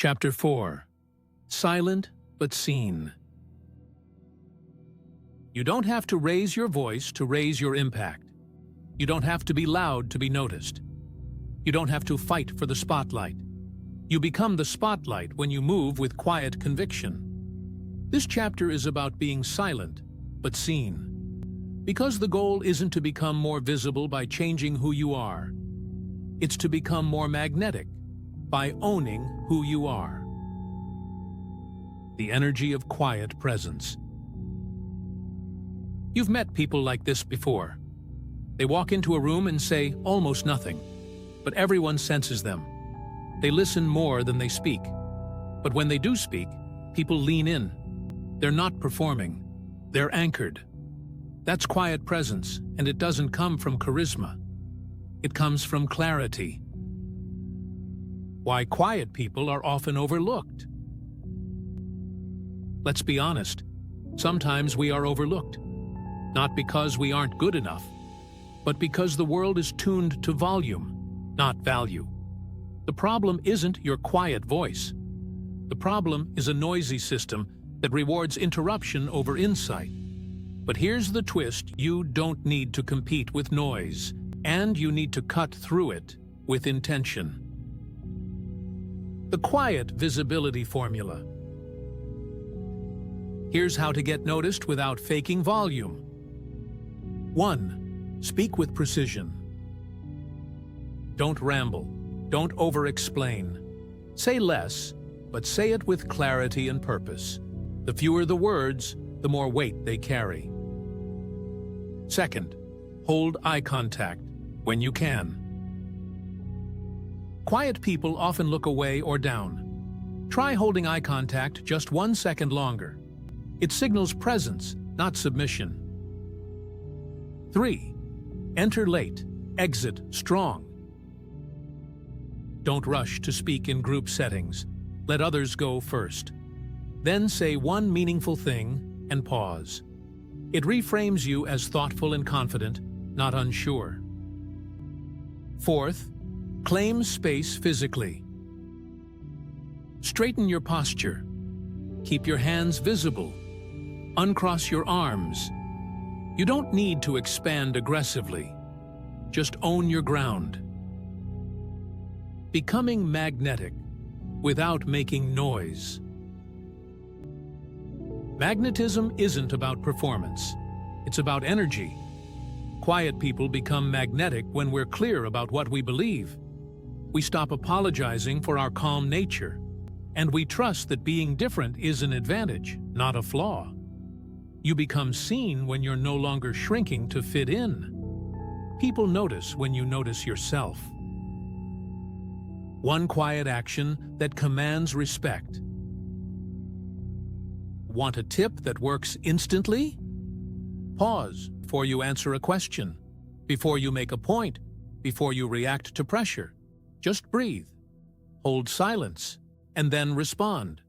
Chapter 4. Silent but Seen. You don't have to raise your voice to raise your impact. You don't have to be loud to be noticed. You don't have to fight for the spotlight. You become the spotlight when you move with quiet conviction. This chapter is about being silent but seen. Because the goal isn't to become more visible by changing who you are. It's to become more magnetic by owning who you are. The energy of quiet presence. You've met people like this before. They walk into a room and say almost nothing, but everyone senses them. They listen more than they speak. But when they do speak, people lean in. They're not performing. They're anchored. That's quiet presence, and it doesn't come from charisma. It comes from clarity. Why quiet people are often overlooked. Let's be honest, sometimes we are overlooked. Not because we aren't good enough, but because the world is tuned to volume, not value. The problem isn't your quiet voice. The problem is a noisy system that rewards interruption over insight. But here's the twist: you don't need to compete with noise, and you need to cut through it with intention. The quiet visibility formula. Here's how to get noticed without faking volume. 1. Speak with precision. Don't ramble. Don't over-explain. Say less, but say it with clarity and purpose. The fewer the words, the more weight they carry. 2. Hold eye contact when you can. Quiet people often look away or down. Try holding eye contact just 1 second longer. It signals presence, not submission. 3. Enter late, exit strong. Don't rush to speak in group settings. Let others go first. Then say one meaningful thing and pause. It reframes you as thoughtful and confident, not unsure. 4th, claim space physically. Straighten your posture. Keep your hands visible. Uncross your arms. You don't need to expand aggressively. Just own your ground. Becoming magnetic without making noise. Magnetism isn't about performance. It's about energy. Quiet people become magnetic when we're clear about what we believe. We stop apologizing for our calm nature, and we trust that being different is an advantage, not a flaw. You become seen when you're no longer shrinking to fit in. People notice when you notice yourself. One quiet action that commands respect. Want a tip that works instantly? Pause before you answer a question, before you make a point, before you react to pressure. Just breathe. Hold silence, and then respond.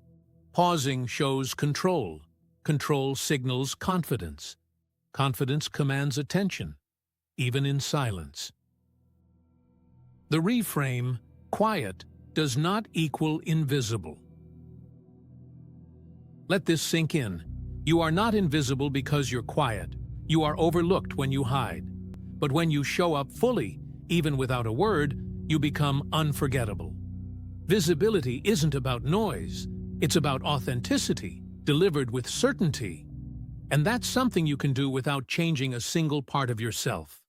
Pausing shows control. Control signals confidence. Confidence commands attention, even in silence. The reframe, quiet, does not equal invisible. Let this sink in. You are not invisible because you're quiet. You are overlooked when you hide. But when you show up fully, even without a word, you become unforgettable. Visibility isn't about noise. It's about authenticity, delivered with certainty. And that's something you can do without changing a single part of yourself.